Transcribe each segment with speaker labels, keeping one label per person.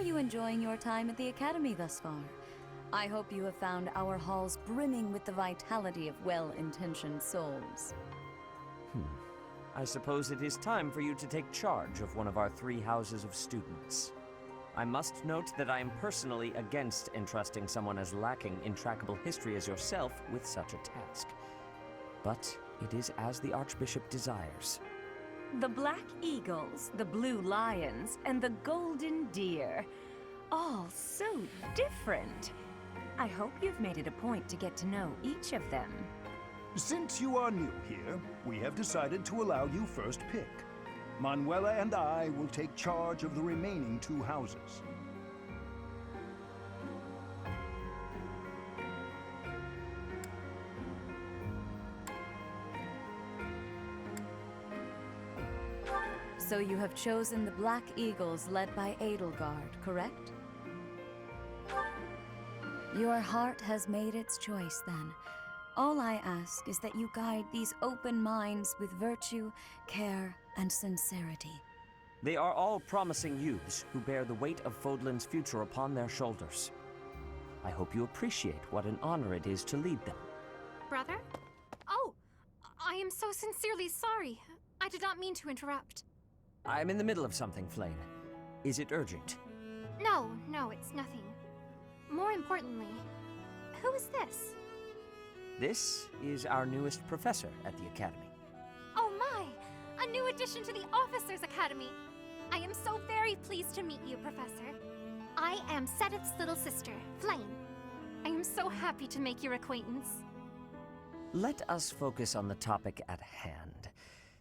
Speaker 1: you enjoying your time at the Academy thus far? I hope you have found our halls brimming with the vitality of well-intentioned souls.
Speaker 2: I suppose it is time for you to take charge of one of our 3 houses of students. I must note that I am personally against entrusting someone as lacking in trackable history as yourself with such a task. But it is as the Archbishop desires.
Speaker 3: The Black Eagles, the Blue Lions, and the Golden Deer. All so different. I hope you've made it a point to get to know each of them.
Speaker 4: Since you are new here, we have decided to allow you first pick. Manuela and I will take charge of the remaining 2 houses.
Speaker 1: So you have chosen the Black Eagles led by Edelgard, correct? Your heart has made its choice, then. All I ask is that you guide these open minds with virtue, care, and sincerity.
Speaker 2: They are all promising youths who bear the weight of Fodlan's future upon their shoulders. I hope you appreciate what an honor it is to lead them.
Speaker 5: Brother? Oh, I am so sincerely sorry. I did not mean to interrupt.
Speaker 2: I'm in the middle of something, Flame. Is it urgent?
Speaker 5: No, it's nothing. More importantly, who is this?
Speaker 2: This is our newest professor at the Academy.
Speaker 5: Oh my! A new addition to the Officers' Academy! I am so very pleased to meet you, Professor. I am Sedith's little sister, Flame. I am so happy to make your acquaintance.
Speaker 2: Let us focus on the topic at hand.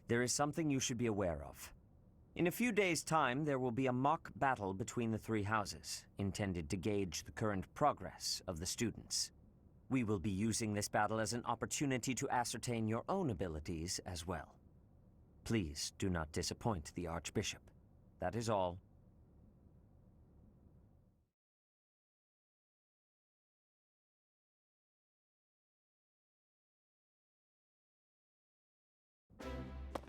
Speaker 2: There is something you should be aware of. In a few days' time, there will be a mock battle between the 3 houses, intended to gauge the current progress of the students. We will be using this battle as an opportunity to ascertain your own abilities as well. Please do not disappoint the Archbishop. That is all.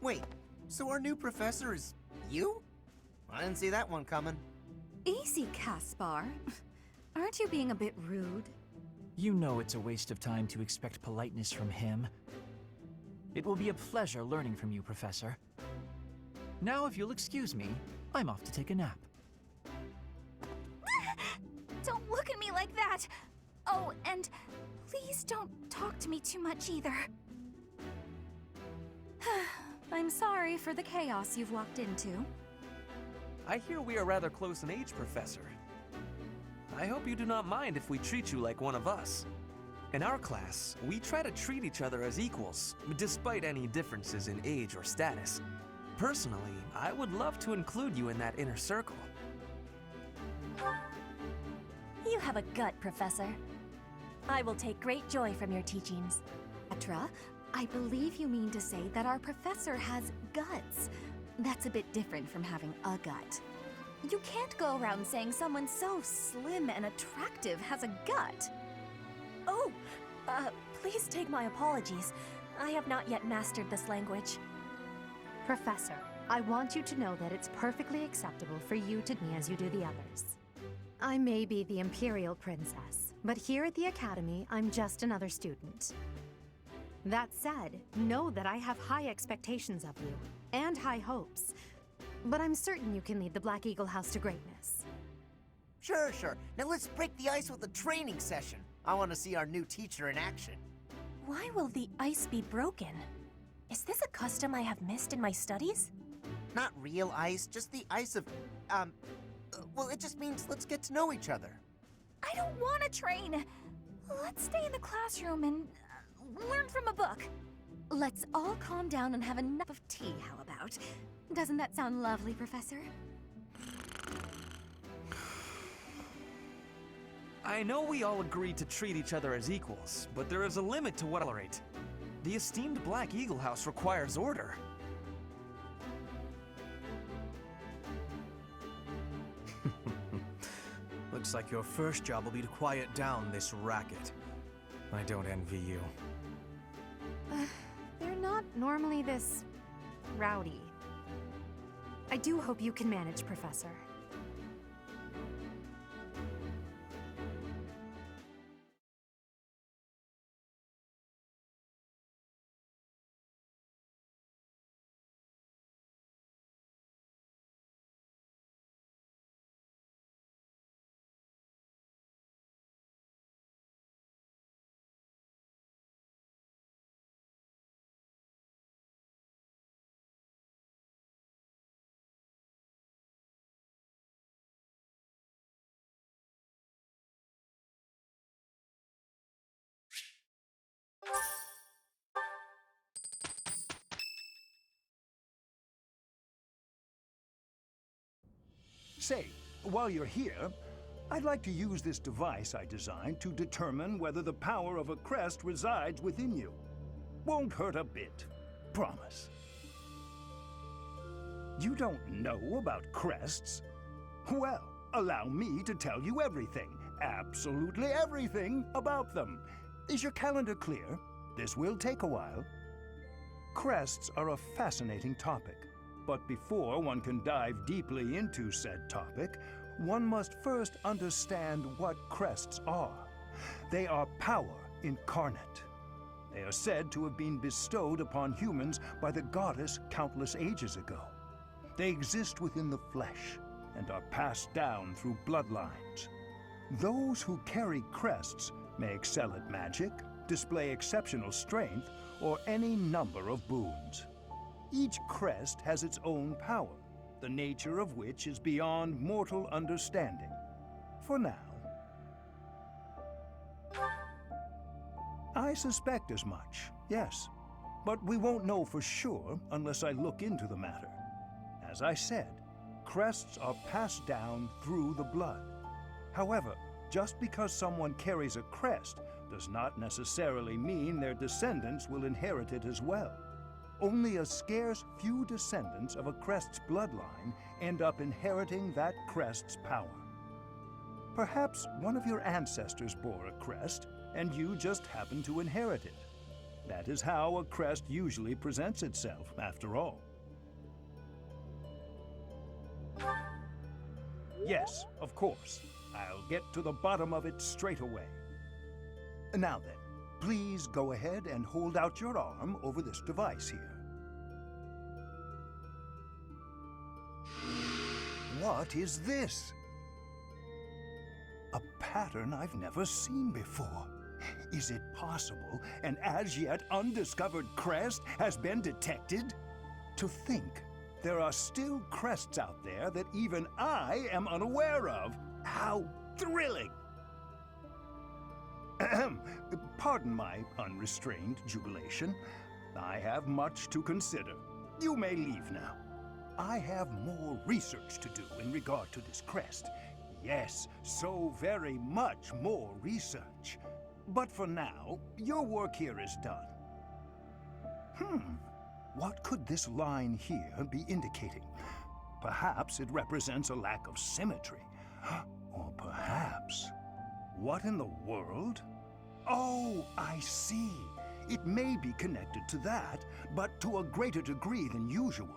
Speaker 6: Wait, so our new professor is you? I didn't see that one coming.
Speaker 3: Easy, Caspar. Aren't you being a bit rude?
Speaker 7: You know it's a waste of time to expect politeness from him. It will be a pleasure learning from you, Professor. Now, if you'll excuse me, I'm off to take a nap.
Speaker 3: Don't look at me like that! Oh, and please don't talk to me too much either. I'm sorry for the chaos you've walked into.
Speaker 8: I hear we are rather close in age, Professor. I hope you do not mind if we treat you like one of us. In our class, we try to treat each other as equals, despite any differences in age or status. Personally, I would love to include you in that inner circle.
Speaker 9: You have a gut, Professor. I will take great joy from your teachings.
Speaker 3: Petra, I believe you mean to say that our professor has guts. That's a bit different from having a gut. You can't go around saying someone so slim and attractive has a gut.
Speaker 9: Oh, please take my apologies. I have not yet mastered this language.
Speaker 10: Professor, I want you to know that it's perfectly acceptable for you to me as you do the others. I may be the Imperial Princess, but here at the Academy, I'm just another student. That said, know that I have high expectations of you, and high hopes. But I'm certain you can lead the Black Eagle House to greatness.
Speaker 6: Sure. Now let's break the ice with a training session. I want to see our new teacher in action.
Speaker 9: Why will the ice be broken? Is this a custom I have missed in my studies?
Speaker 6: Not real ice, just the ice of, well, it just means let's get to know each other.
Speaker 3: I don't want to train. Let's stay in the classroom and learn from a book. Let's all calm down and have enough of tea, how about? Doesn't that sound lovely, Professor?
Speaker 8: I know we all agreed to treat each other as equals, but there is a limit to what I tolerate. The esteemed Black Eagle House requires order.
Speaker 7: Looks like your first job will be to quiet down this racket. I don't envy you.
Speaker 10: They're not normally this rowdy. I do hope you can manage, Professor.
Speaker 4: Say, while you're here, I'd like to use this device I designed to determine whether the power of a crest resides within you. Won't hurt a bit. Promise. You don't know about crests? Well, allow me to tell you everything, absolutely everything about them. Is your calendar clear? This will take a while. Crests are a fascinating topic, but before one can dive deeply into said topic, one must first understand what crests are. They are power incarnate. They are said to have been bestowed upon humans by the goddess countless ages ago. They exist within the flesh and are passed down through bloodlines. Those who carry crests may excel at magic, display exceptional strength, or any number of boons. Each crest has its own power, the nature of which is beyond mortal understanding. For now. I suspect as much, yes. But we won't know for sure unless I look into the matter. As I said, crests are passed down through the blood. However, just because someone carries a crest does not necessarily mean their descendants will inherit it as well. Only a scarce few descendants of a crest's bloodline end up inheriting that crest's power. Perhaps one of your ancestors bore a crest, and you just happen to inherit it. That is how a crest usually presents itself, after all. Yes, of course. I'll get to the bottom of it straight away. Now then, please go ahead and hold out your arm over this device here. What is this? A pattern I've never seen before. Is it possible an as yet undiscovered crest has been detected? To think there are still crests out there that even I am unaware of. How thrilling! Pardon my unrestrained jubilation. I have much to consider. You may leave now. I have more research to do in regard to this crest. Yes, so very much more research. But for now, your work here is done. What could this line here be indicating? Perhaps it represents a lack of symmetry. Or perhaps... What in the world? Oh, I see. It may be connected to that, but to a greater degree than usual.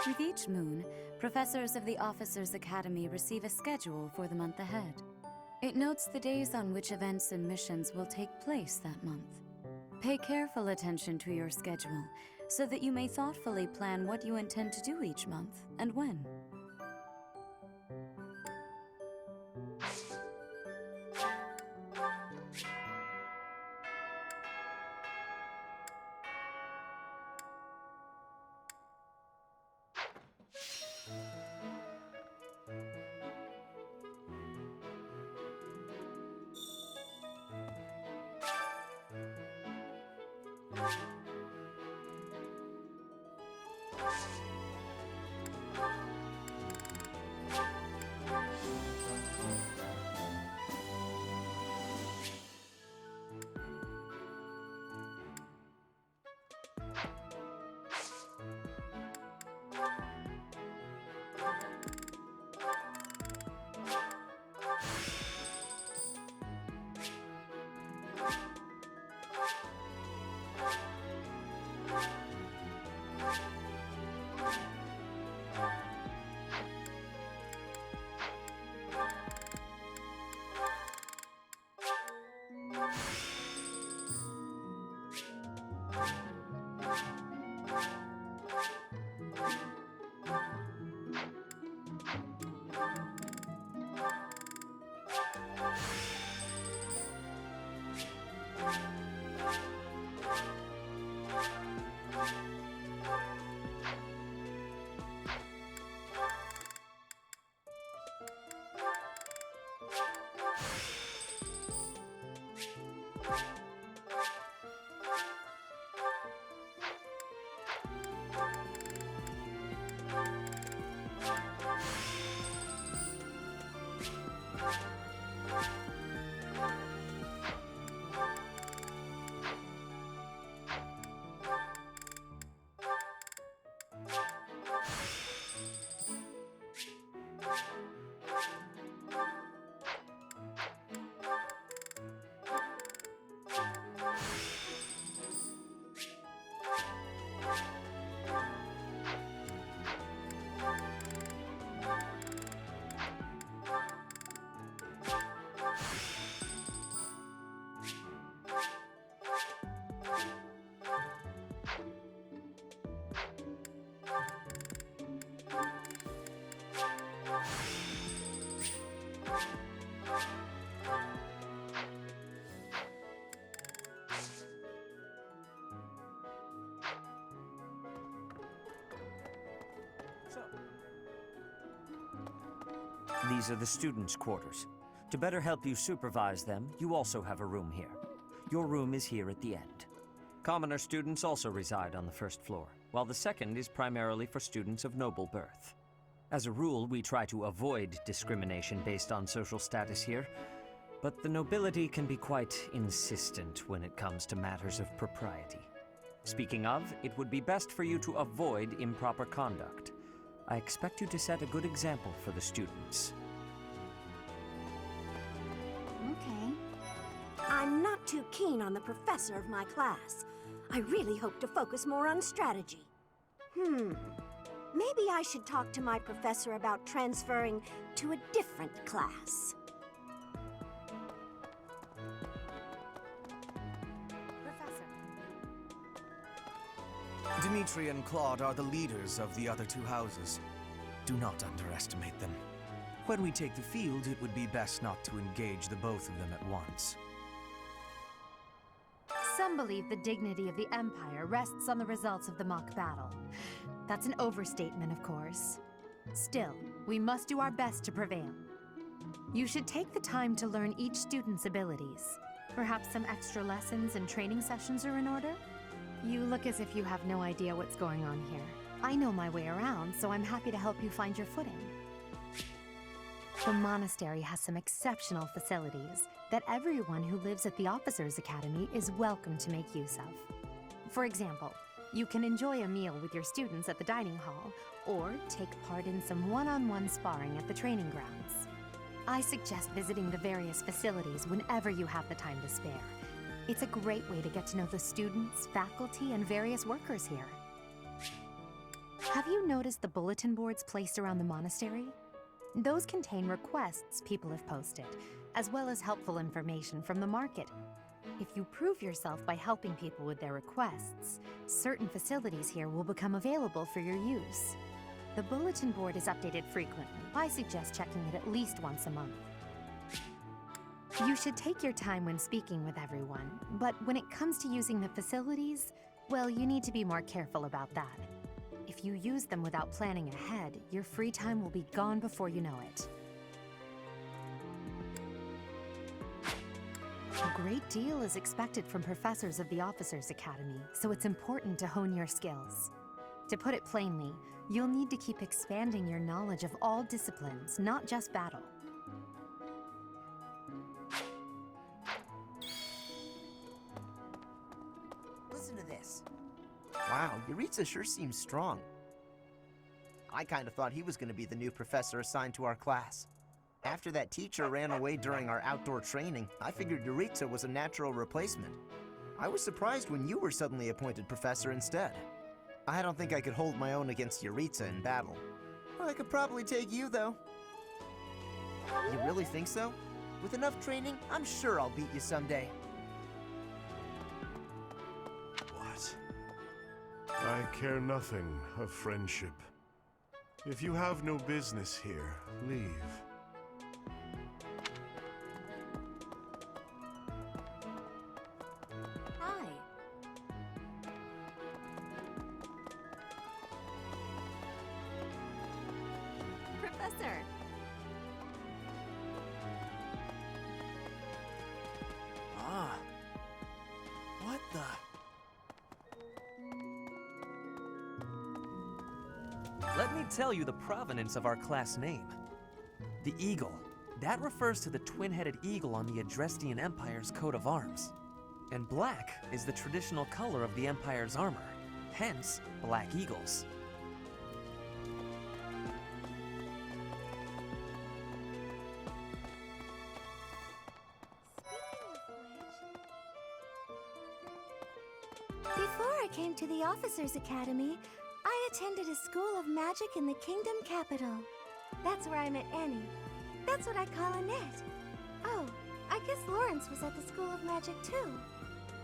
Speaker 1: With each moon, professors of the Officers' Academy receive a schedule for the month ahead. It notes the days on which events and missions will take place that month. Pay careful attention to your schedule, so that you may thoughtfully plan what you intend to do each month and when.
Speaker 2: These are the students' quarters. To better help you supervise them, you also have a room here. Your room is here at the end. Commoner students also reside on the first floor, while the second is primarily for students of noble birth. As a rule, we try to avoid discrimination based on social status here, but the nobility can be quite insistent when it comes to matters of propriety. Speaking of, it would be best for you to avoid improper conduct. I expect you to set a good example for the students.
Speaker 3: Okay.
Speaker 11: I'm not too keen on the professor of my class. I really hope to focus more on strategy. Maybe I should talk to my professor about transferring to a different class.
Speaker 10: Professor.
Speaker 12: Dimitri and Claude are the leaders of the other two houses. Do not underestimate them. When we take the field, it would be best not to engage the both of them at once.
Speaker 10: Some believe the dignity of the Empire rests on the results of the mock battle. That's an overstatement, of course. Still, we must do our best to prevail. You should take the time to learn each student's abilities. Perhaps some extra lessons and training sessions are in order? You look as if you have no idea what's going on here. I know my way around, so I'm happy to help you find your footing. The monastery has some exceptional facilities that everyone who lives at the Officers' Academy is welcome to make use of. For example, you can enjoy a meal with your students at the dining hall, or take part in some one-on-one sparring at the training grounds. I suggest visiting the various facilities whenever you have the time to spare. It's a great way to get to know the students, faculty, and various workers here. Have you noticed the bulletin boards placed around the monastery? Those contain requests people have posted, as well as helpful information from the market. If you prove yourself by helping people with their requests, certain facilities here will become available for your use. The bulletin board is updated frequently. I suggest checking it at least once a month. You should take your time when speaking with everyone, but when it comes to using the facilities, well, you need to be more careful about that. If you use them without planning ahead, your free time will be gone before you know it. A great deal is expected from professors of the Officers' Academy, so it's important to hone your skills. To put it plainly, you'll need to keep expanding your knowledge of all disciplines, not just battle.
Speaker 6: Listen to this. Wow, Yuritsa sure seems strong. I kind of thought he was going to be the new professor assigned to our class. After that teacher ran away during our outdoor training, I figured Yuritsa was a natural replacement. I was surprised when you were suddenly appointed professor instead. I don't think I could hold my own against Yuritsa in battle. I could probably take you, though. You really think so? With enough training, I'm sure I'll beat you someday.
Speaker 13: What? I care nothing of friendship. If you have no business here, leave.
Speaker 3: Hi. Professor.
Speaker 12: Ah,
Speaker 8: me tell you the provenance of our class name. The eagle. That refers to the twin-headed eagle on the Adrestian Empire's coat of arms. And black is the traditional color of the Empire's armor, hence black eagles.
Speaker 3: Before I came to the Officers Academy, I attended a school of magic in the Kingdom capital. That's where I met Annie. That's what I call Annette. Oh, I guess Lawrence was at the School of Magic too.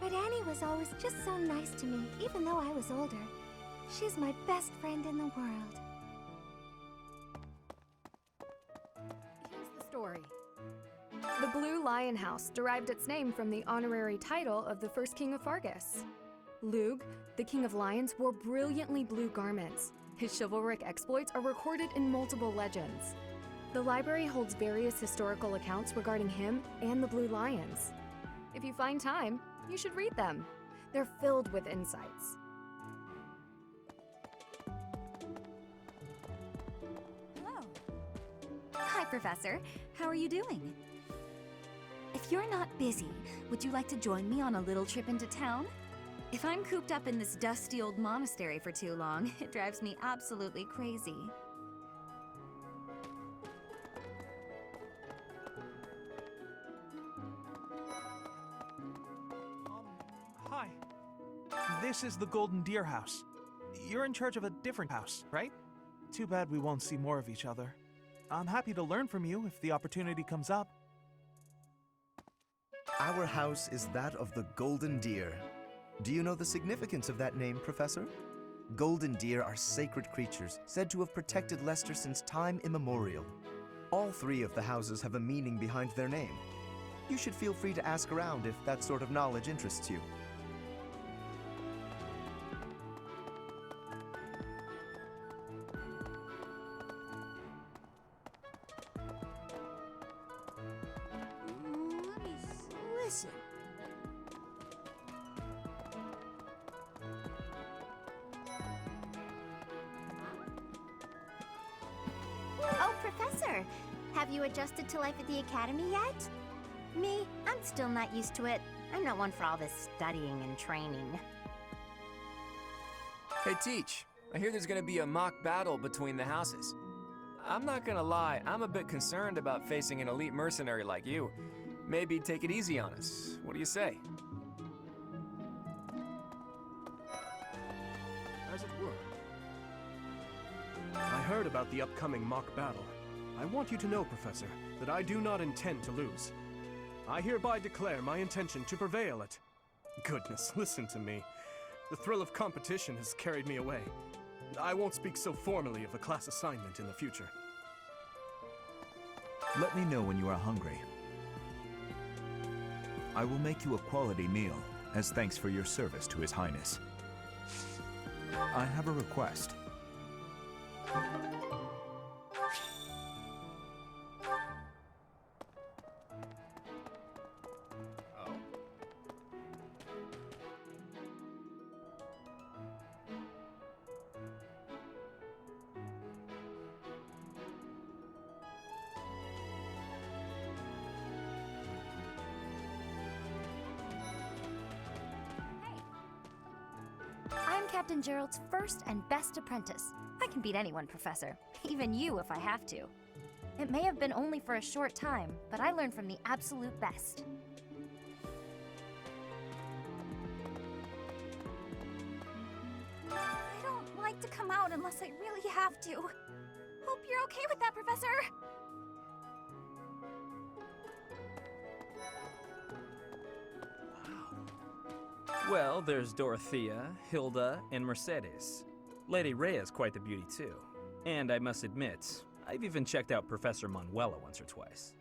Speaker 3: But Annie was always just so nice to me, even though I was older. She's my best friend in the world.
Speaker 14: Here's the story. The Blue Lion House derived its name from the honorary title of the first king of Fargus. Lug, the king of lions, wore brilliantly blue garments. His chivalric exploits are recorded in multiple legends. The library holds various historical accounts regarding him and the Blue Lions. If you find time, you should read them. They're filled with insights.
Speaker 3: Hello. Hi, Professor. How are you doing? If you're not busy, would you like to join me on a little trip into town? If I'm cooped up in this dusty old monastery for too long, it drives me absolutely crazy.
Speaker 15: Hi. This is the Golden Deer House. You're in charge of a different house, right? Too bad we won't see more of each other. I'm happy to learn from you if the opportunity comes up.
Speaker 6: Our house is that of the Golden Deer. Do you know the significance of that name, Professor? Golden deer are sacred creatures, said to have protected Leicester since time immemorial. All three of the houses have a meaning behind their name. You should feel free to ask around if that sort of knowledge interests you.
Speaker 11: Listen.
Speaker 3: Oh, Professor! Have you adjusted to life at the Academy yet? Me, I'm still not used to it. I'm not one for all this studying and training.
Speaker 16: Hey, Teach. I hear there's gonna be a mock battle between the houses. I'm not gonna lie, I'm a bit concerned about facing an elite mercenary like you. Maybe take it easy on us. What do you say?
Speaker 17: As it were. I heard about the upcoming mock battle. I want you to know, Professor, that I do not intend to lose. I hereby declare my intention to prevail at... Goodness, listen to me. The thrill of competition has carried me away. I won't speak so formally of a class assignment in the future.
Speaker 18: Let me know when you are hungry. I will make you a quality meal, as thanks for your service to His Highness. I have a request.
Speaker 3: I'm Captain Gerald's first and best apprentice. I can beat anyone, Professor. Even you if I have to. It may have been only for a short time, but I learned from the absolute best.
Speaker 5: I don't like to come out unless I really have to. Hope you're okay with that, Professor.
Speaker 19: Well, there's Dorothea, Hilda, and Mercedes. Lady Rhea's quite the beauty too. And I must admit, I've even checked out Professor Manuela once or twice.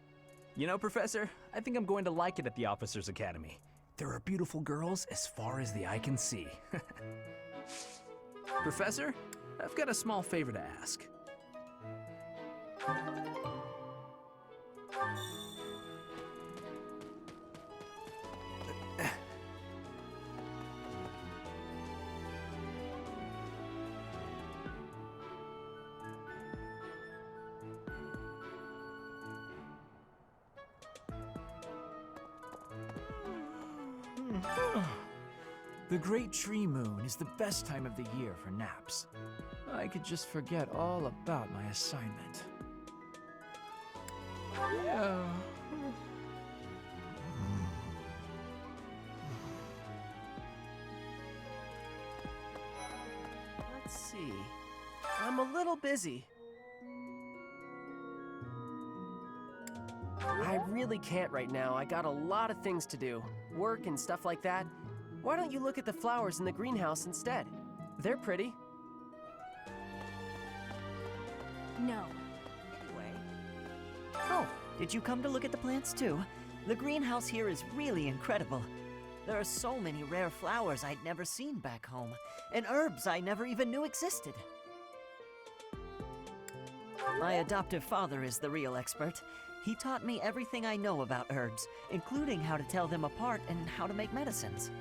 Speaker 19: You know, Professor, I think I'm going to like it at the Officers Academy. There are beautiful girls as far as the eye can see. Professor, I've got a small favor to ask.
Speaker 7: The Great Tree Moon is the best time of the year for naps. I could just forget all about my assignment. Yeah.
Speaker 20: Let's see. I'm a little busy. I really can't right now. I got a lot of things to do. Work and stuff like that. Why don't you look at the flowers in the greenhouse instead? They're pretty.
Speaker 3: No.
Speaker 21: Anyway. Oh, did you come to look at the plants too? The greenhouse here is really incredible. There are so many rare flowers I'd never seen back home, and herbs I never even knew existed. My adoptive father is the real expert. He taught me everything I know about herbs, including how to tell them apart and how to make medicines.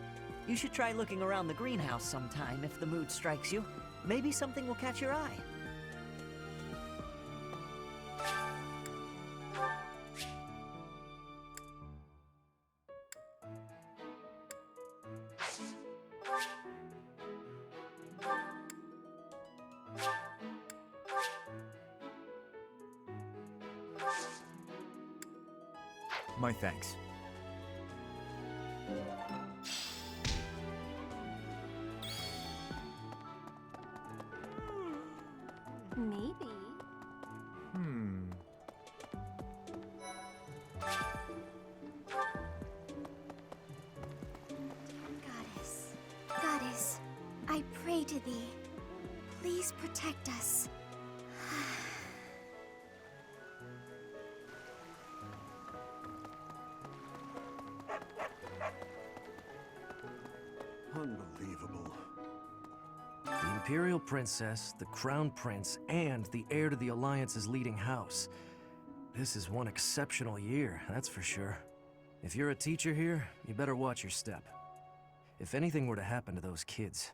Speaker 21: You should try looking around the greenhouse sometime if the mood strikes you. Maybe something will catch your eye.
Speaker 18: My thanks.
Speaker 3: Maybe. Goddess, I pray to thee. Please protect us.
Speaker 13: Unbelievable.
Speaker 6: The Imperial Princess, the Crown Prince, and the heir to the Alliance's leading house. This is one exceptional year, that's for sure. If you're a teacher here, you better watch your step. If anything were to happen to those kids,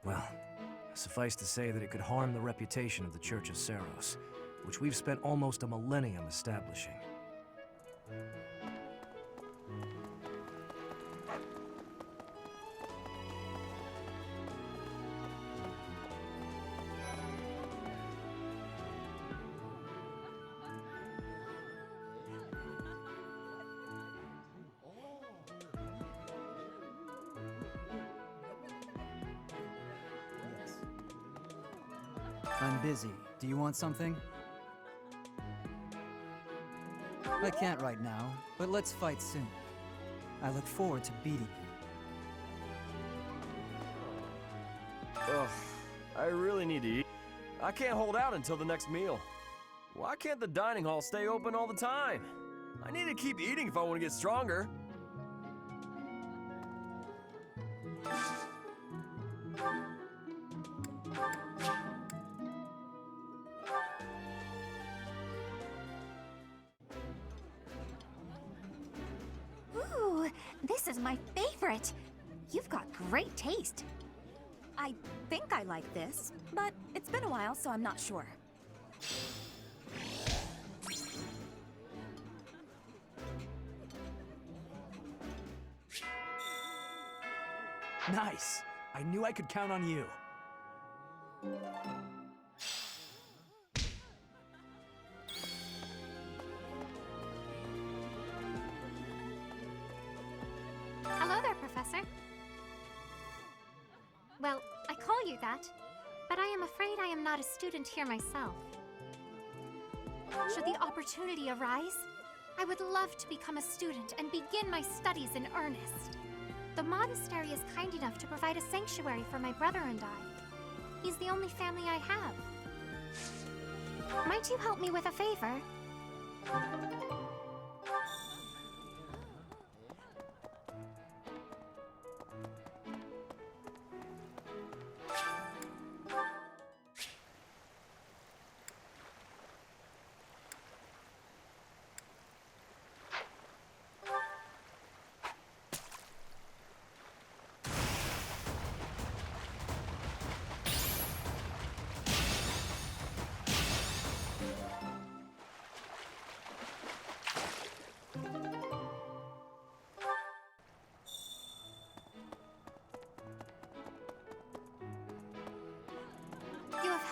Speaker 6: well, suffice to say that it could harm the reputation of the Church of Seiros, which we've spent almost a millennium establishing.
Speaker 22: I'm busy. Do you want something? I can't right now, but let's fight soon. I look forward to beating you.
Speaker 23: Ugh, I really need to eat. I can't hold out until the next meal. Why can't the dining hall stay open all the time? I need to keep eating if I want to get stronger.
Speaker 3: Ooh, this is my favorite. You've got great taste. I think I like this, but it's been a while, so I'm not sure.
Speaker 7: Nice! I knew I could count on you.
Speaker 5: Hello there, Professor. Well, I call you that, but I am afraid I am not a student here myself. Should the opportunity arise, I would love to become a student and begin my studies in earnest. The monastery is kind enough to provide a sanctuary for my brother and I. He's the only family I have. Might you help me with a favor?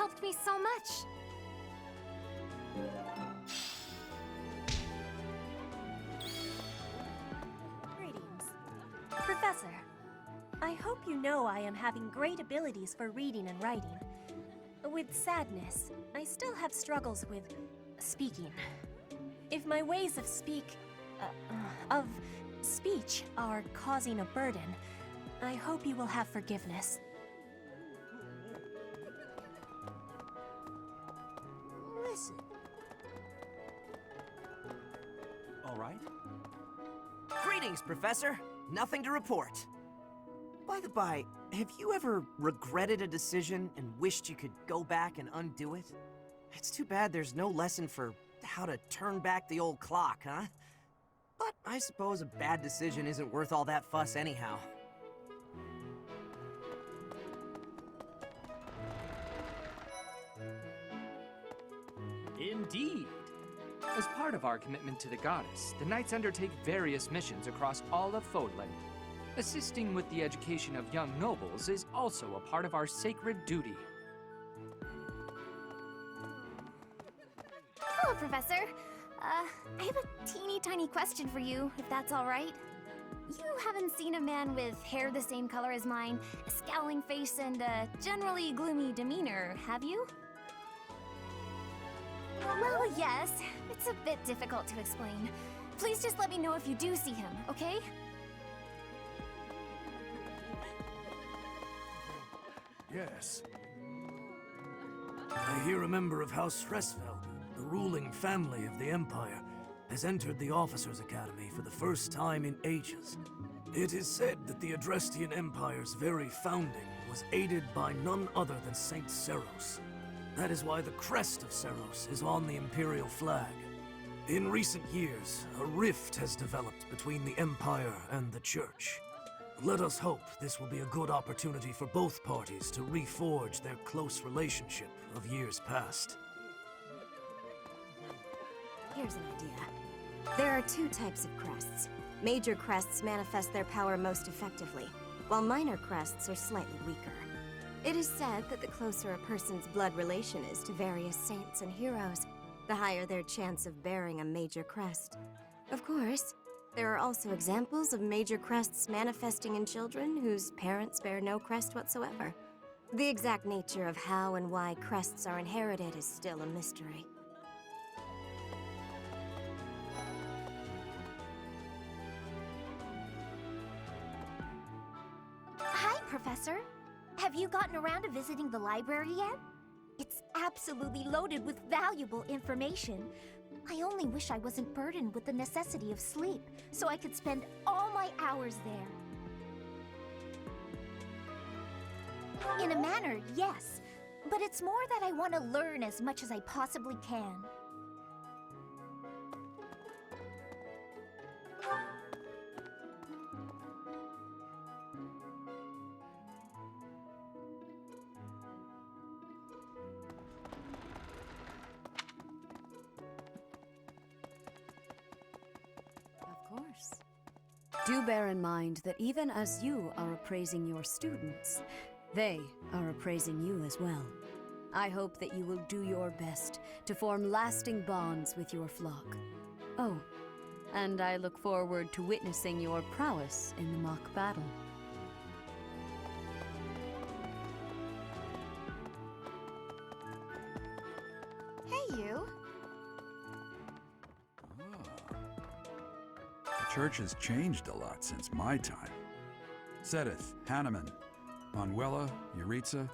Speaker 5: helped me so much.
Speaker 11: Greetings. Professor, I hope you know I am having great abilities for reading and writing. With sadness, I still have struggles with speaking. If my ways of speech are causing a burden, I hope you will have forgiveness.
Speaker 6: Listen.
Speaker 1: All right.
Speaker 6: Greetings, Professor. Nothing to report. By the by, have you ever regretted a decision and wished you could go back and undo it? It's too bad there's no lesson for how to turn back the old clock, huh? But I suppose a bad decision isn't worth all that fuss anyhow.
Speaker 4: Indeed. As part of our commitment to the goddess, the Knights undertake various missions across all of Fodlan. Assisting with the education of young nobles is also a part of our sacred duty.
Speaker 5: Hello, Professor. I have a teeny tiny question for you, if that's all right. You haven't seen a man with hair the same color as mine, a scowling face, and a generally gloomy demeanor, have you? Well, yes. It's a bit difficult to explain. Please just let me know if you do see him, okay?
Speaker 9: Yes. I hear a member of House Stressfeld, the ruling family of the Empire, has entered the Officers' Academy for the first time in ages. It is said that the Adrestian Empire's very founding was aided by none other than Saint Seros. That is why the crest of Seros is on the Imperial flag. In recent years, a rift has developed between the Empire and the Church. Let us hope this will be a good opportunity for both parties to reforge their close relationship of years past.
Speaker 11: Here's an idea. There are two types of crests. Major crests manifest their power most effectively, while minor crests are slightly weaker. It is said that the closer a person's blood relation is to various saints and heroes, the higher their chance of bearing a major crest. Of course, there are also examples of major crests manifesting in children whose parents bear no crest whatsoever. The exact nature of how and why crests are inherited is still a mystery.
Speaker 5: Hi, Professor. Have you gotten around to visiting the library yet? It's absolutely loaded with valuable information. I only wish I wasn't burdened with the necessity of sleep, so I could spend all my hours there. In a manner, yes. But it's more that I want to learn as much as I possibly can.
Speaker 24: Do bear in mind that even as you are appraising your students, they are appraising you as well. I hope that you will do your best to form lasting bonds with your flock. Oh, and I look forward to witnessing your prowess in the mock battle.
Speaker 5: Hey, you.
Speaker 25: The church has changed a lot since my time. Sedith, Hanneman, Manuela, Yuritsa,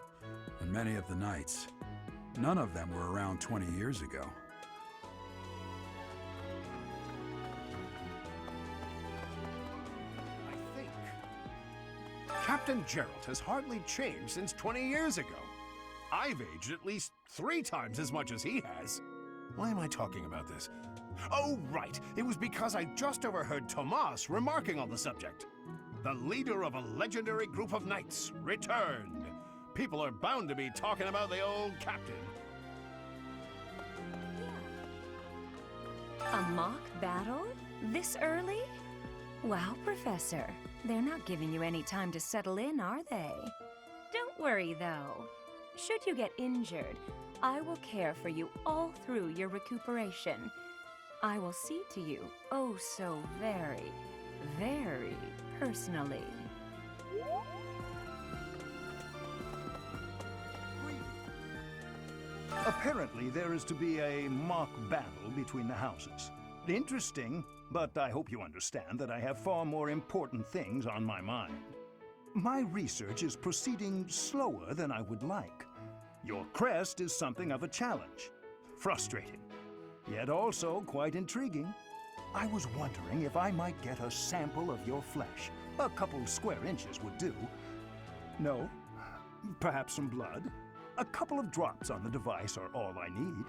Speaker 25: and many of the knights. None of them were around 20 years ago.
Speaker 13: I think Captain Gerald has hardly changed since 20 years ago. I've aged at least 3 times as much as he has. Why am I talking about this? Oh, right. It was because I just overheard Tomas remarking on the subject. The leader of a legendary group of knights returned. People are bound to be talking about the old captain.
Speaker 26: A mock battle? This early? Wow, Professor. They're not giving you any time to settle in, are they? Don't worry, though. Should you get injured, I will care for you all through your recuperation. I will see to you, oh so very, very personally.
Speaker 2: Apparently, there is to be a mock battle between the houses. Interesting, but I hope you understand that I have far more important things on my mind. My research is proceeding slower than I would like. Your crest is something of a challenge. Frustrating, yet also quite intriguing. I was wondering if I might get a sample of your flesh. A couple square inches would do. No? Perhaps some blood? A couple of drops on the device are all I need.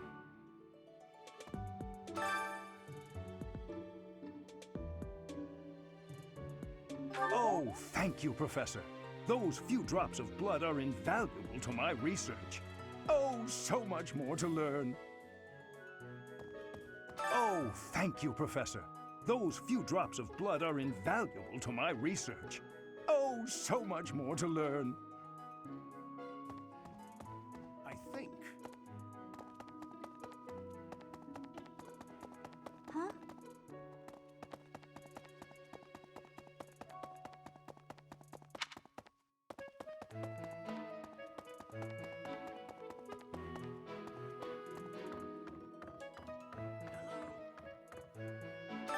Speaker 2: Oh, thank you, Professor. Those few drops of blood are invaluable to my research. Oh, so much more to learn. Oh, thank you, Professor. Those few drops of blood are invaluable to my research. Oh, so much more to learn. I think.
Speaker 3: Huh?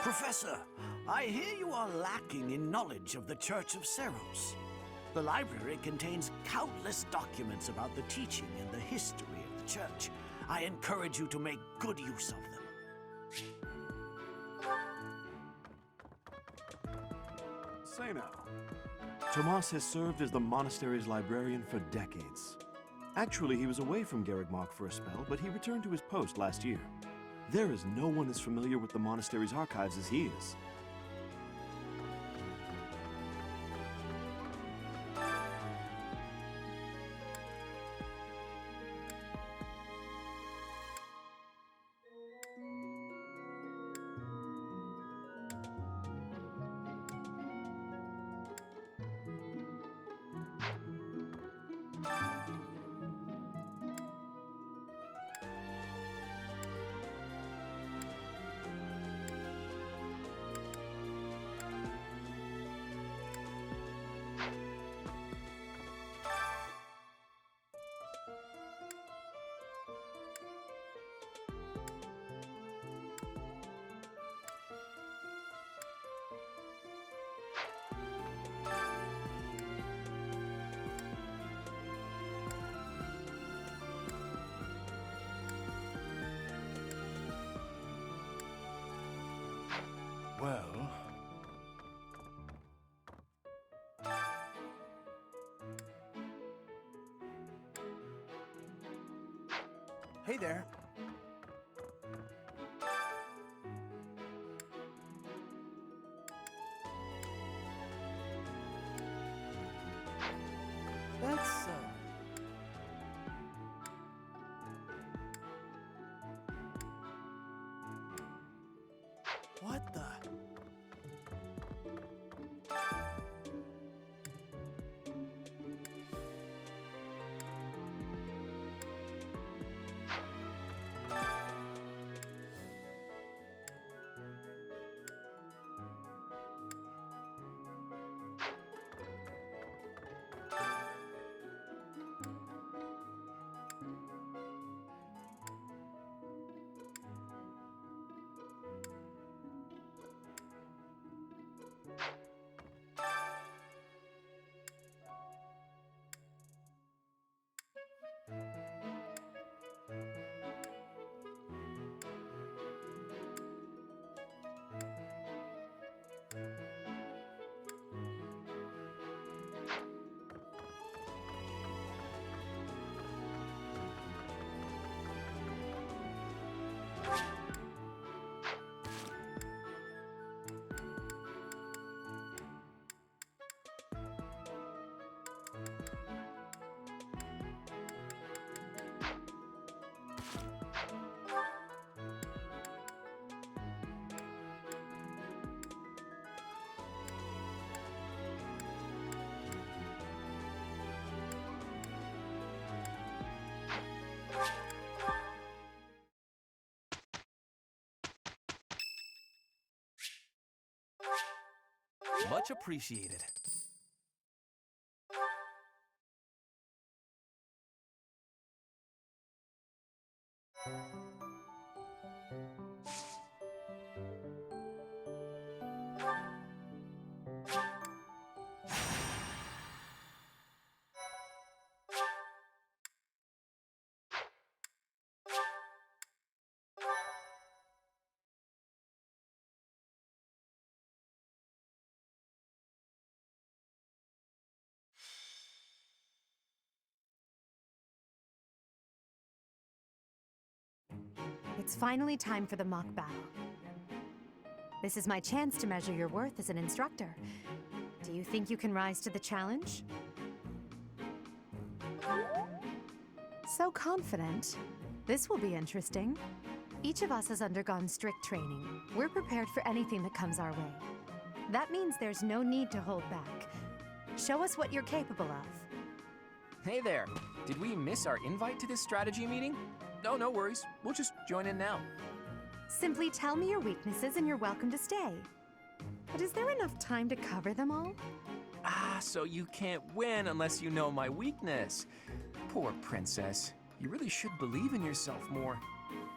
Speaker 8: Professor, I hear you are lacking in knowledge of the Church of Seros. The library contains countless documents about the teaching and the history of the Church. I encourage you to make good use of them.
Speaker 10: Say now, Tomas has served as the monastery's librarian for decades. Actually, he was away from Garrigmark for a spell, but he returned to his post last year. There is no one as familiar with the monastery's archives as he is.
Speaker 2: Well...
Speaker 8: Hey there.
Speaker 20: That's, What the?
Speaker 23: Much appreciated.
Speaker 12: It's finally time for the mock battle. This is my chance to measure your worth as an instructor. Do you think you can rise to the challenge? So confident. This will be interesting. Each of us has undergone strict training. We're prepared for anything that comes our way. That means there's no need to hold back. Show us what you're capable of.
Speaker 4: Hey there. Did we miss our invite to this strategy meeting? No, no worries. We'll just join in now.
Speaker 12: Simply tell me your weaknesses and you're welcome to stay. But is there enough time to cover them all?
Speaker 4: Ah, so you can't win unless you know my weakness. Poor princess. You really should believe in yourself more.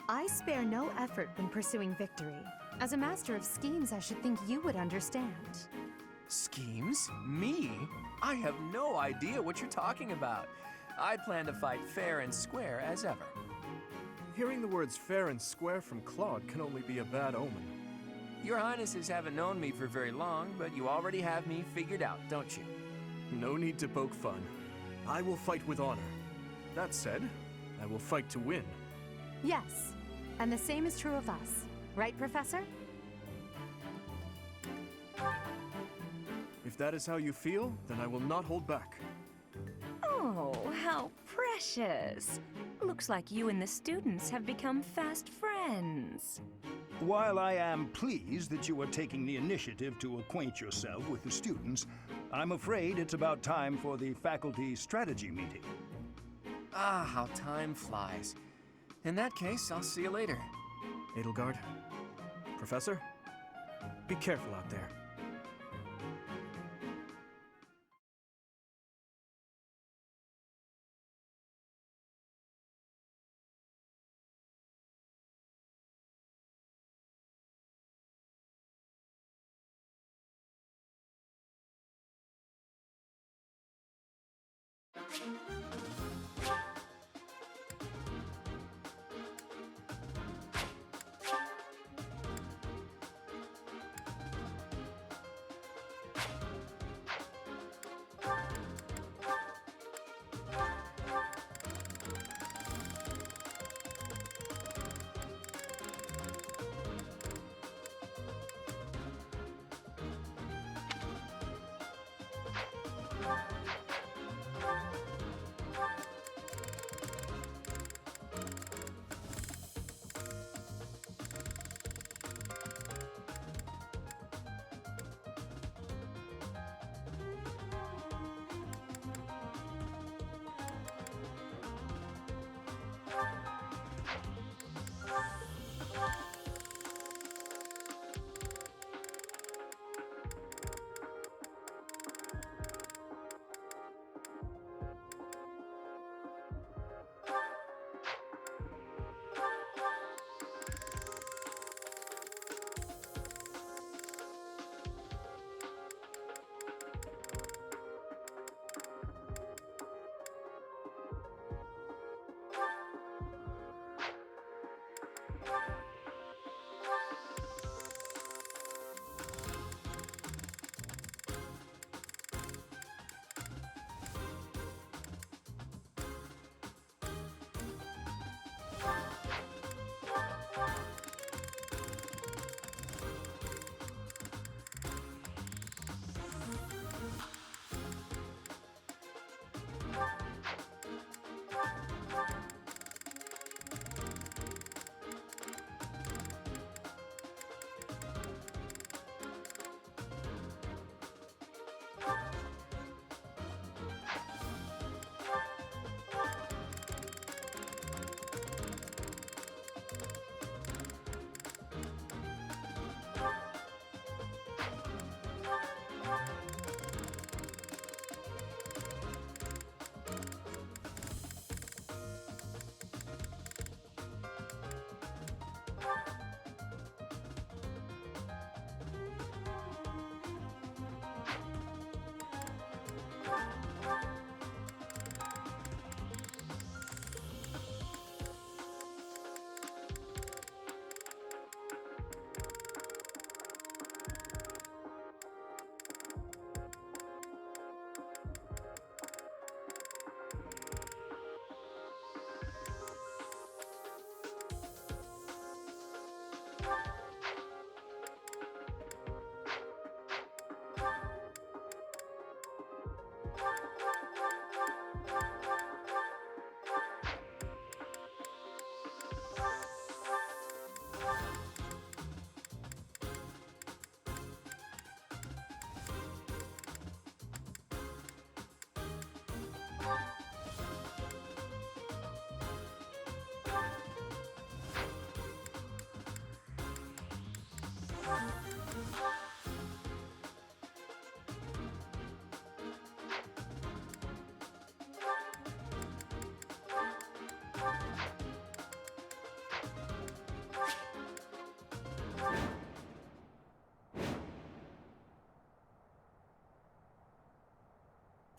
Speaker 12: I spare no effort when pursuing victory. As a master of schemes, I should think you would understand.
Speaker 4: Schemes? Me? I have no idea what you're talking about. I plan to fight fair and square as ever.
Speaker 9: Hearing the words fair and square from Claude can only be a bad omen.
Speaker 4: Your Highnesses haven't known me for very long, but you already have me figured out, don't you?
Speaker 9: No need to poke fun. I will fight with honor. That said, I will fight to win.
Speaker 12: Yes, and the same is true of us. Right, Professor?
Speaker 9: If that is how you feel, then I will not hold back.
Speaker 26: Oh, how precious. Looks like you and the students have become fast friends.
Speaker 2: While I am pleased that you are taking the initiative to acquaint yourself with the students, I'm afraid it's about time for the faculty strategy meeting.
Speaker 4: Ah, how time flies. In that case, I'll see you later.
Speaker 9: Edelgard, Professor, be careful out there.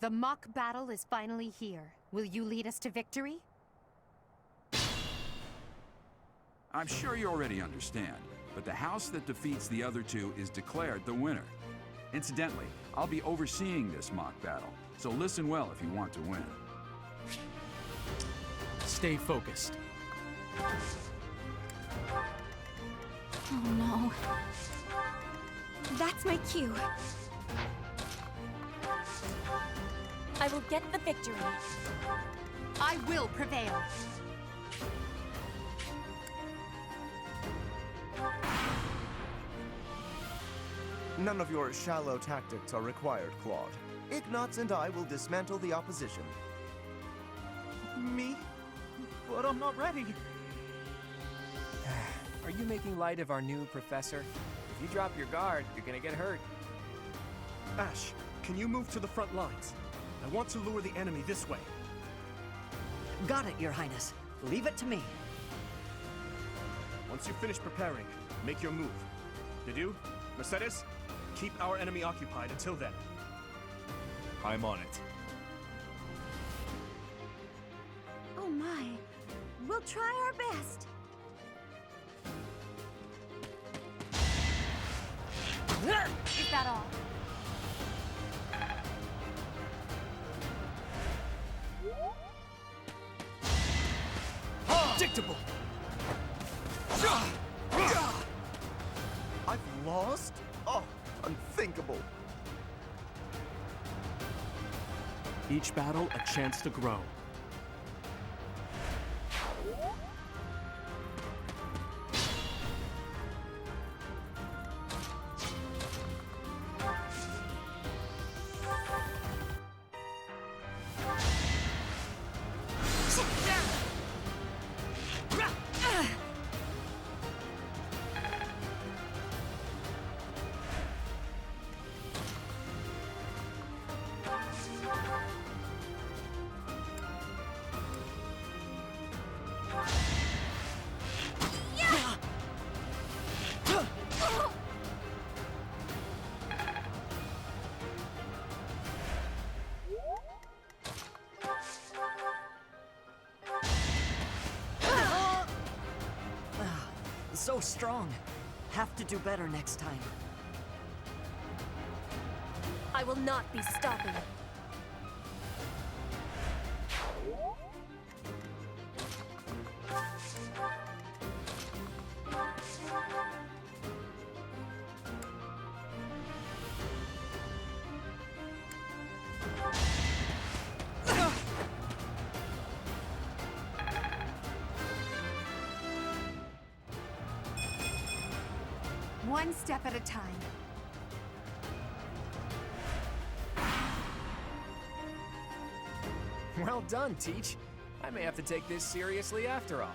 Speaker 12: The mock battle is finally here. Will you lead us to victory?
Speaker 25: I'm sure you already understand, but the house that defeats the other two is declared the winner. Incidentally, I'll be overseeing this mock battle, so listen well if you want to win.
Speaker 7: Stay focused.
Speaker 3: Oh no. That's my cue. I will get the victory.
Speaker 12: I will prevail.
Speaker 6: None of your shallow tactics are required, Claude. Ignatz and I will dismantle the opposition.
Speaker 14: Me? But I'm not ready.
Speaker 20: Are you making light of our new professor? If you drop your guard, you're gonna get hurt.
Speaker 14: Ash, can you move to the front lines? I want to lure the enemy this way.
Speaker 15: Got it, Your Highness. Leave it to me.
Speaker 14: Once you finish preparing, make your move. Did you? Mercedes? Keep our enemy occupied until then.
Speaker 16: I'm on it.
Speaker 3: Oh my. We'll try our best.
Speaker 12: Is that all?
Speaker 6: Predictable! I've lost? Oh, unthinkable.
Speaker 14: Each battle a chance to grow.
Speaker 15: So strong. Have to do better next time.
Speaker 3: I will not be stopping.
Speaker 12: One step at a time.
Speaker 20: Well done, Teach. I may have to take this seriously after all.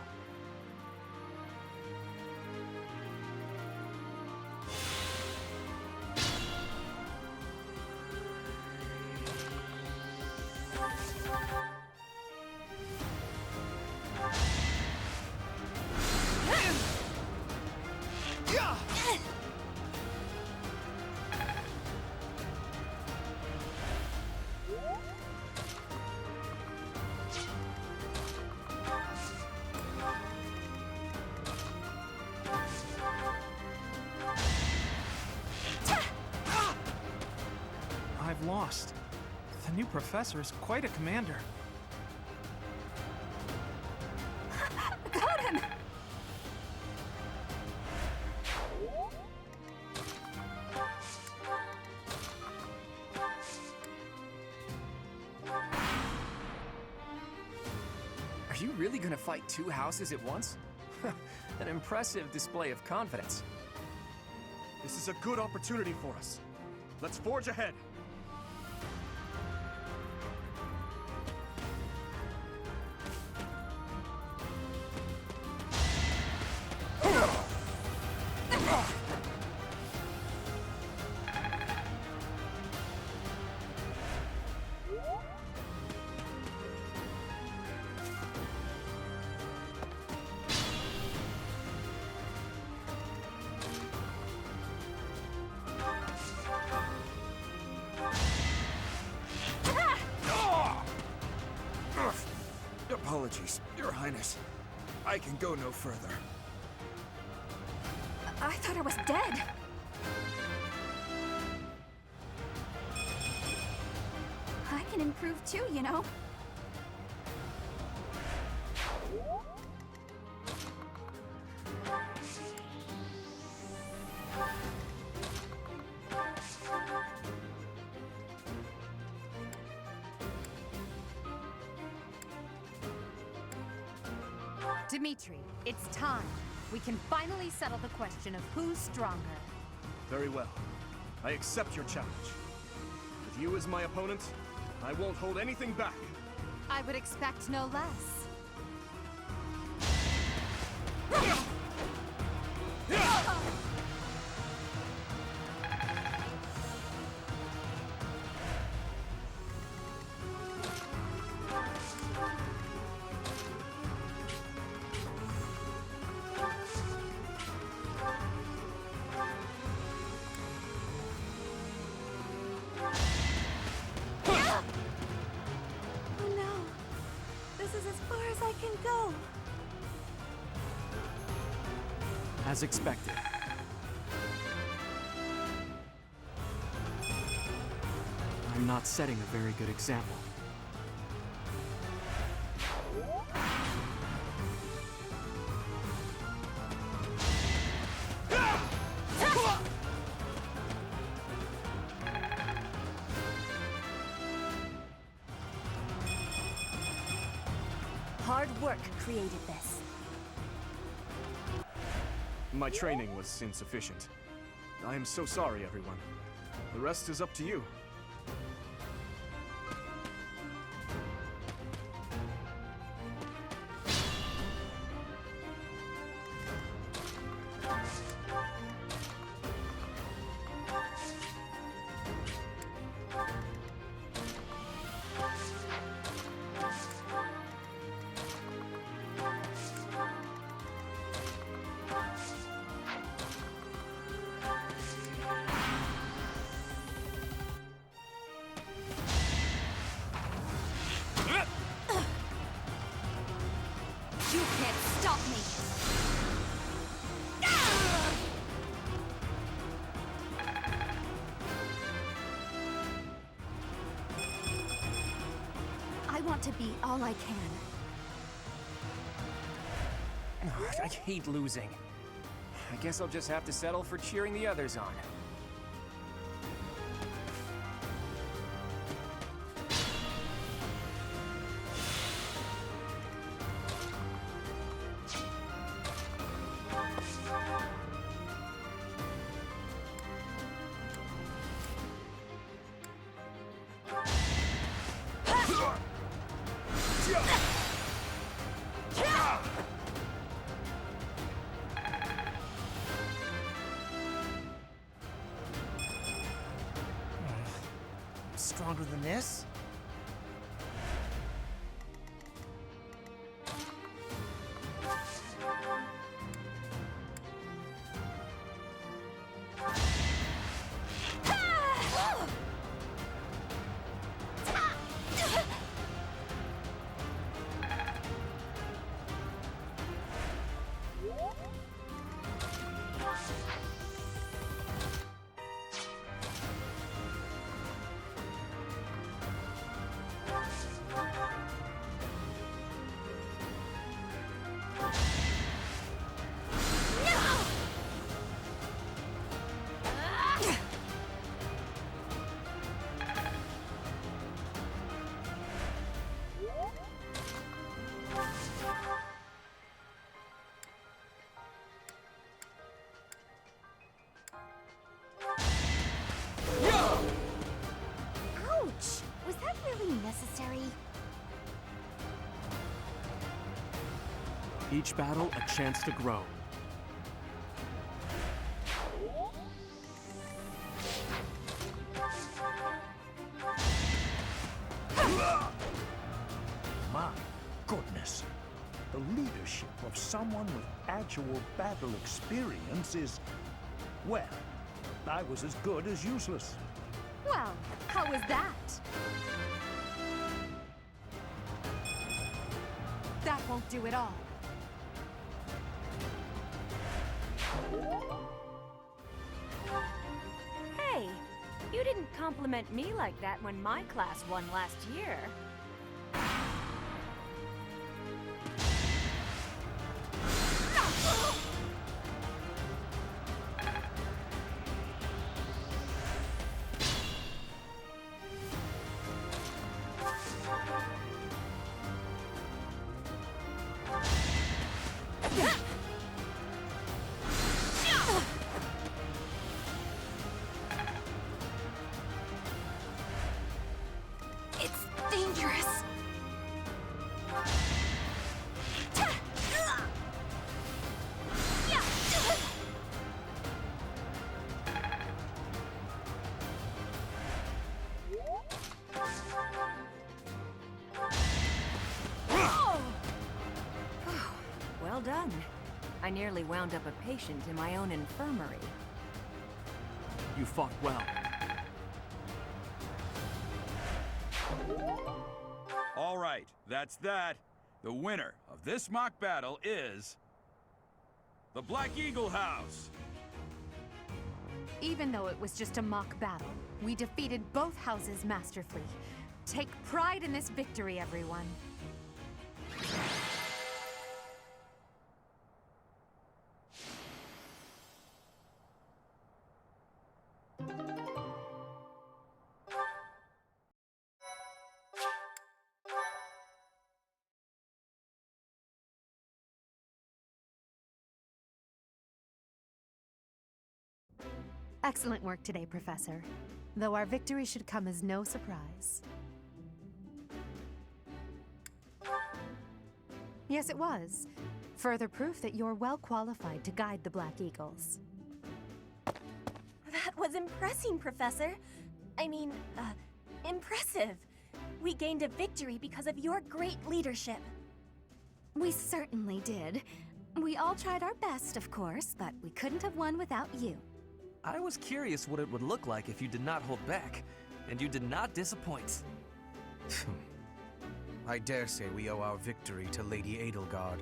Speaker 14: I've lost. The new professor is quite a commander.
Speaker 12: Got him!
Speaker 20: Are you really gonna fight two houses at once? An impressive display of confidence.
Speaker 14: This is a good opportunity for us. Let's forge ahead.
Speaker 16: apologies, Your Highness. I can go no further.
Speaker 3: I thought I was dead. I can improve too, you know.
Speaker 12: Dimitri, it's time. We can finally settle the question of who's stronger.
Speaker 14: Very well. I accept your challenge. With you as my opponent, I won't hold anything back.
Speaker 12: I would expect no less.
Speaker 4: As expected. I'm not setting a very good example.
Speaker 11: Hard work created this.
Speaker 14: My training was insufficient. I am so sorry, everyone. The rest is up to you.
Speaker 3: You can't stop me! I want to be all I can.
Speaker 20: I hate losing. I guess I'll just have to settle for cheering the others on.
Speaker 6: Stronger than this?
Speaker 3: Ouch! Was that really necessary?
Speaker 4: Each battle a chance to grow.
Speaker 2: My goodness. The leadership of someone with actual battle experience is... well, I was as good as useless.
Speaker 12: Well, how was that? won't do it all.
Speaker 26: Hey, you didn't compliment me like that when my class won last year.
Speaker 3: It's dangerous.
Speaker 26: Well done. I nearly wound up a patient in my own infirmary.
Speaker 7: You fought well.
Speaker 25: All right, that's that. The winner of this mock battle is... the Black Eagle House!
Speaker 12: Even though it was just a mock battle, we defeated both houses masterfully. Take pride in this victory, everyone. Excellent work today, Professor. Though our victory should come as no surprise. Yes, it was. Further proof that you're well qualified to guide the Black Eagles.
Speaker 26: That was impressive, Professor. Impressive. We gained a victory because of your great leadership.
Speaker 3: We certainly did. We all tried our best, of course, but we couldn't have won without you.
Speaker 1: I was curious what it would look like if you did not hold back, and you did not disappoint.
Speaker 17: I dare say we owe our victory to Lady Edelgard.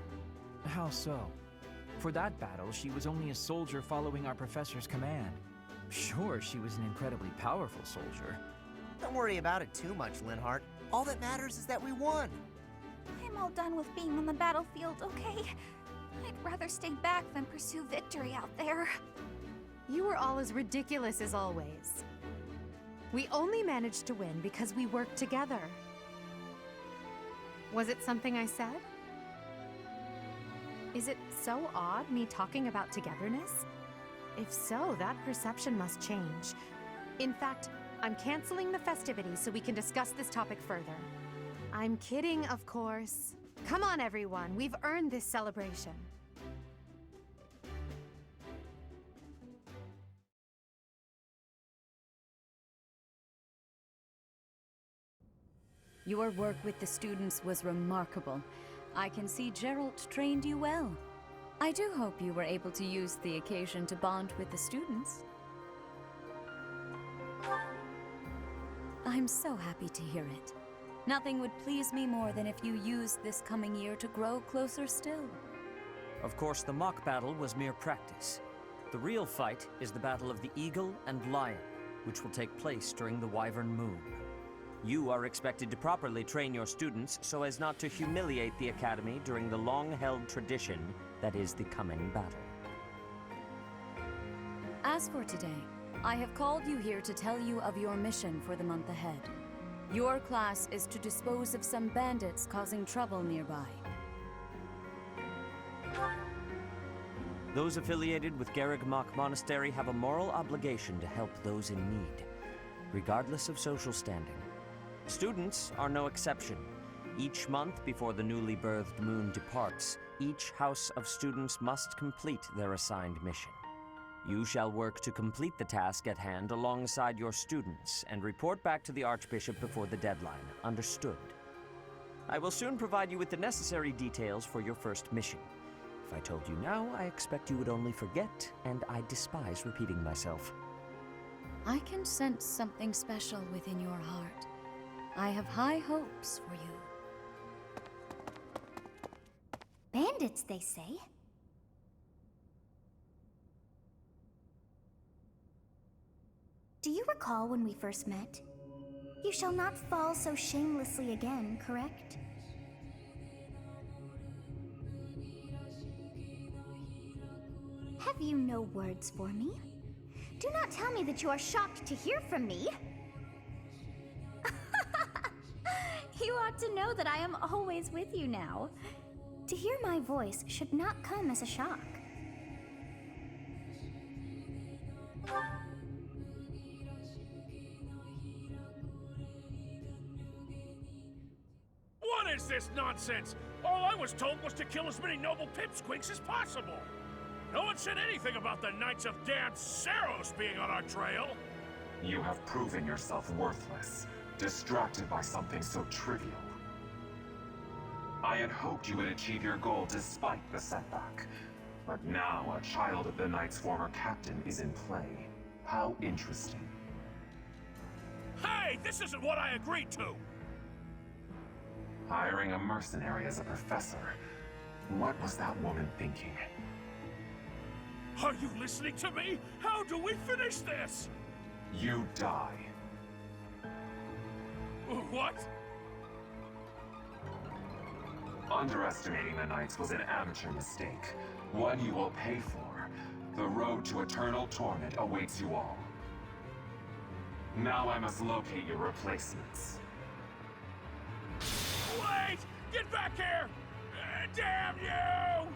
Speaker 7: How so? For that battle, she was only a soldier following our professor's command. Sure, she was an incredibly powerful soldier.
Speaker 6: Don't worry about it too much, Linhart. All that matters is that we won.
Speaker 3: I'm all done with being on the battlefield, okay? I'd rather stay back than pursue victory out there.
Speaker 12: You were all as ridiculous as always. We only managed to win because we worked together. Was it something I said? Is it so odd, me talking about togetherness? If so, that perception must change. In fact, I'm canceling the festivities so we can discuss this topic further. I'm kidding, of course. Come on, everyone. We've earned this celebration.
Speaker 26: Your work with the students was remarkable. I can see Geralt trained you well. I do hope you were able to use the occasion to bond with the students. I'm so happy to hear it. Nothing would please me more than if you used this coming year to grow closer still.
Speaker 18: Of course, the mock battle was mere practice. The real fight is the Battle of the Eagle and Lion, which will take place during the Wyvern Moon. You are expected to properly train your students so as not to humiliate the Academy during the long-held tradition that is the coming battle.
Speaker 26: As for today, I have called you here to tell you of your mission for the month ahead. Your class is to dispose of some bandits causing trouble nearby.
Speaker 18: Those affiliated with Garreg-Mach Monastery have a moral obligation to help those in need, regardless of social standing. Students are no exception. Each month before the newly birthed moon departs, each house of students must complete their assigned mission. You shall work to complete the task at hand alongside your students and report back to the Archbishop before the deadline. Understood? I will soon provide you with the necessary details for your first mission. If I told you now, I expect you would only forget, and I despise repeating myself.
Speaker 26: I can sense something special within your heart. I have high hopes for you.
Speaker 3: Candidates, they say. Do you recall when we first met? You shall not fall so shamelessly again, correct? Have you no words for me? Do not tell me that you are shocked to hear from me. You ought to know that I am always with you now. To hear my voice should not come as a shock.
Speaker 5: What is this nonsense? All I was told was to kill as many noble pipsqueaks as possible. No one said anything about the Knights of damned Seros being on our trail.
Speaker 13: You have proven yourself worthless, distracted by something so trivial. I had hoped you would achieve your goal despite the setback. But now a child of the Knight's former captain is in play. How interesting.
Speaker 5: Hey, this isn't what I agreed to!
Speaker 13: Hiring a mercenary as a professor. What was that woman thinking?
Speaker 5: Are you listening to me? How do we finish this?
Speaker 13: You die.
Speaker 5: What?
Speaker 13: Underestimating the Knights was an amateur mistake. One you will pay for. The road to eternal torment awaits you all. Now I must locate your replacements.
Speaker 5: Wait! Get back here! Damn you!